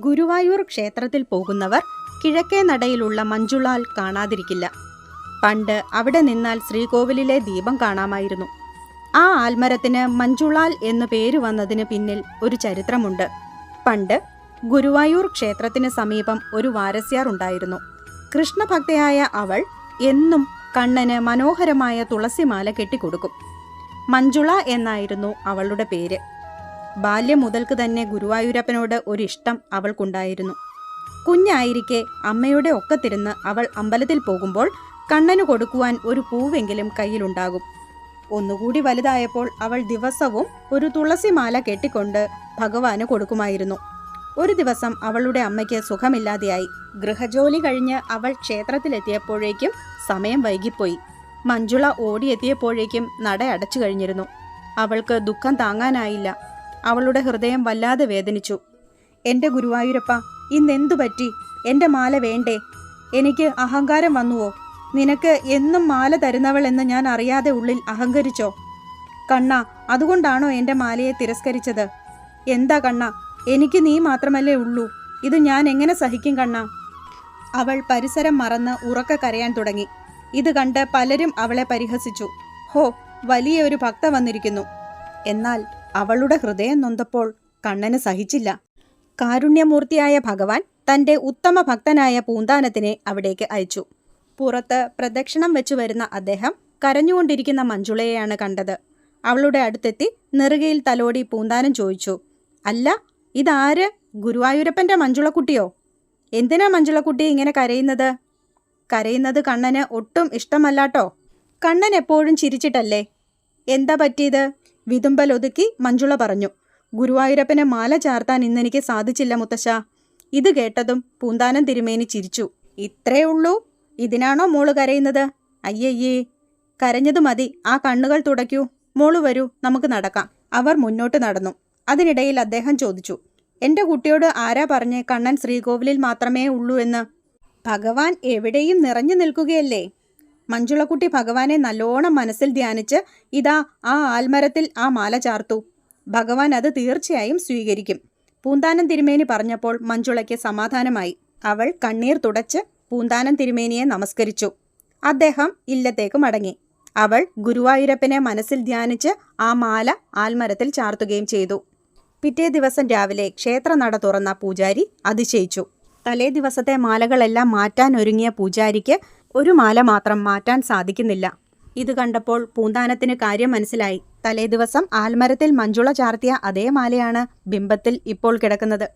ഗുരുവായൂർ ക്ഷേത്രത്തിൽ പോകുന്നവർ കിഴക്കേ നടയിലുള്ള മഞ്ജുളാൽ കാണാതിരിക്കില്ല. പണ്ട് അവിടെ നിന്നാൽ ശ്രീകോവിലിലെ ദീപം കാണാമായിരുന്നു. ആ ആൽമരത്തിന് മഞ്ജുളാൽ എന്നു പേര് വന്നതിന് പിന്നിൽ ഒരു ചരിത്രമുണ്ട്. പണ്ട് ഗുരുവായൂർ ക്ഷേത്രത്തിന് സമീപം ഒരു വാരസ്യാർ ഉണ്ടായിരുന്നു. കൃഷ്ണഭക്തയായ അവൾ എന്നും കണ്ണന് മനോഹരമായ തുളസിമാല കെട്ടിക്കൊടുക്കും. മഞ്ജുള എന്നായിരുന്നു അവളുടെ പേര്. ബാല്യം മുതൽക്ക് തന്നെ ഗുരുവായൂരപ്പനോട് ഒരിഷ്ടം അവൾക്കുണ്ടായിരുന്നു. കുഞ്ഞായിരിക്കെ അമ്മയുടെ ഒക്കത്തിരുന്ന് അവൾ അമ്പലത്തിൽ പോകുമ്പോൾ കണ്ണന് കൊടുക്കുവാൻ ഒരു പൂവെങ്കിലും കയ്യിലുണ്ടാകും. ഒന്നുകൂടി വലുതായപ്പോൾ അവൾ ദിവസവും ഒരു തുളസിമാല കെട്ടിക്കൊണ്ട് ഭഗവാന് കൊടുക്കുമായിരുന്നു. ഒരു ദിവസം അവളുടെ അമ്മയ്ക്ക് സുഖമില്ലാതെയായി. ഗൃഹജോലി കഴിഞ്ഞ് അവൾ ക്ഷേത്രത്തിലെത്തിയപ്പോഴേക്കും സമയം വൈകിപ്പോയി. മഞ്ജുള ഓടിയെത്തിയപ്പോഴേക്കും നട അടച്ചു കഴിഞ്ഞിരുന്നു. അവൾക്ക് ദുഃഖം താങ്ങാനായില്ല. അവളുടെ ഹൃദയം വല്ലാതെ വേദനിച്ചു. എൻ്റെ ഗുരുവായൂരപ്പ, ഇന്നെന്തു പറ്റി? എൻ്റെ മാല വേണ്ടേ? എനിക്ക് അഹങ്കാരം വന്നുവോ? നിനക്ക് എന്നും മാല തരുന്നവളെന്ന് ഞാൻ അറിയാതെ ഉള്ളിൽ അഹങ്കരിച്ചോ? കണ്ണ, അതുകൊണ്ടാണോ എൻ്റെ മാലയെ തിരസ്കരിച്ചത്? എന്താ കണ്ണ, എനിക്ക് നീ മാത്രമല്ലേ ഉള്ളൂ. ഇത് ഞാൻ എങ്ങനെ സഹിക്കും കണ്ണ? അവൾ പരിസരം മറന്ന് ഉറക്കെ കരയാൻ തുടങ്ങി. ഇത് കണ്ട് പലരും അവളെ പരിഹസിച്ചു. ഹോ, വലിയ ഒരു ഭക്ത വന്നിരിക്കുന്നു. എന്നാൽ അവളുടെ ഹൃദയം നൊന്തപ്പോൾ കണ്ണന് സഹിച്ചില്ല. കാരുണ്യമൂർത്തിയായ ഭഗവാൻ തൻ്റെ ഉത്തമ ഭക്തനായ പൂന്താനത്തിനെ അവിടേക്ക് അയച്ചു. പുറത്ത് പ്രദക്ഷിണം വെച്ചു വരുന്ന അദ്ദേഹം കരഞ്ഞുകൊണ്ടിരിക്കുന്ന മഞ്ജുളയെയാണ് കണ്ടത്. അവളുടെ അടുത്തെത്തി നെറുകയിൽ തലോടി പൂന്താനം ചോദിച്ചു, അല്ല, ഇതാര്? ഗുരുവായൂരപ്പൻ്റെ മഞ്ജുളക്കുട്ടിയോ? എന്തിനാ മഞ്ജുളക്കുട്ടി ഇങ്ങനെ കരയുന്നത്? കരയുന്നത് കണ്ണന് ഒട്ടും ഇഷ്ടമല്ലാട്ടോ. കണ്ണൻ എപ്പോഴും ചിരിച്ചിട്ടല്ലേ. എന്താ പറ്റിയത്? വിതുമ്പൽ ഒതുക്കി മഞ്ജുള പറഞ്ഞു. ഗുരുവായൂരപ്പന് മാല ചാർത്താൻ ഇന്നെനിക്ക് സാധിച്ചില്ല മുത്തശ്ശ. ഇത് കേട്ടതും പൂന്താനം തിരുമേനി ചിരിച്ചു. ഇത്രേ ഉള്ളൂ? ഇതിനാണോ മോള് കരയുന്നത്? അയ്യയ്യേ, കരഞ്ഞതു മതി, ആ കണ്ണുകൾ തുടയ്ക്കൂ. മോള് വരൂ, നമുക്ക് നടക്കാം. അവർ മുന്നോട്ട് നടന്നു. അതിനിടയിൽ അദ്ദേഹം ചോദിച്ചു, എൻ്റെ കുട്ടിയോട് ആരാ പറഞ്ഞേ കണ്ണൻ ശ്രീകോവിലിൽ മാത്രമേ ഉള്ളൂ എന്ന്? ഭഗവാൻ എവിടെയും നിറഞ്ഞു നിൽക്കുകയല്ലേ. മഞ്ജുളക്കുട്ടി ഭഗവാനെ നല്ലോണം മനസ്സിൽ ധ്യാനിച്ച് ഇതാ ആ ആൽമരത്തിൽ ആ മാല ചാർത്തു. ഭഗവാൻ അത് തീർച്ചയായും സ്വീകരിക്കും. പൂന്താനം തിരുമേനി പറഞ്ഞപ്പോൾ മഞ്ജുളയ്ക്ക് സമാധാനമായി. അവൾ കണ്ണീർ തുടച്ച് പൂന്താനം തിരുമേനിയെ നമസ്കരിച്ചു. അദ്ദേഹം ഇല്ലത്തേക്ക് മടങ്ങി. അവൾ ഗുരുവായൂരപ്പനെ മനസ്സിൽ ധ്യാനിച്ച് ആ മാല ആൽമരത്തിൽ ചാർത്തുകയും ചെയ്തു. പിറ്റേ ദിവസം രാവിലെ ക്ഷേത്രനട തുറന്ന പൂജാരി അതിശയിച്ചു. തലേ ദിവസത്തെ മാലകളെല്ലാം മാറ്റാൻ ഒരുങ്ങിയ പൂജാരിക്ക് ഒരു മാല മാത്രം മാറ്റാൻ സാധിക്കുന്നില്ല. ഇത് കണ്ടപ്പോൾ പൂന്താനത്തിന് കാര്യം മനസ്സിലായി. തലേ ദിവസം ആൽമരത്തിൽ മഞ്ജുള ചാർത്തിയ അതേ മാലയാണ് ബിംബത്തിൽ ഇപ്പോൾ കിടക്കുന്നത്.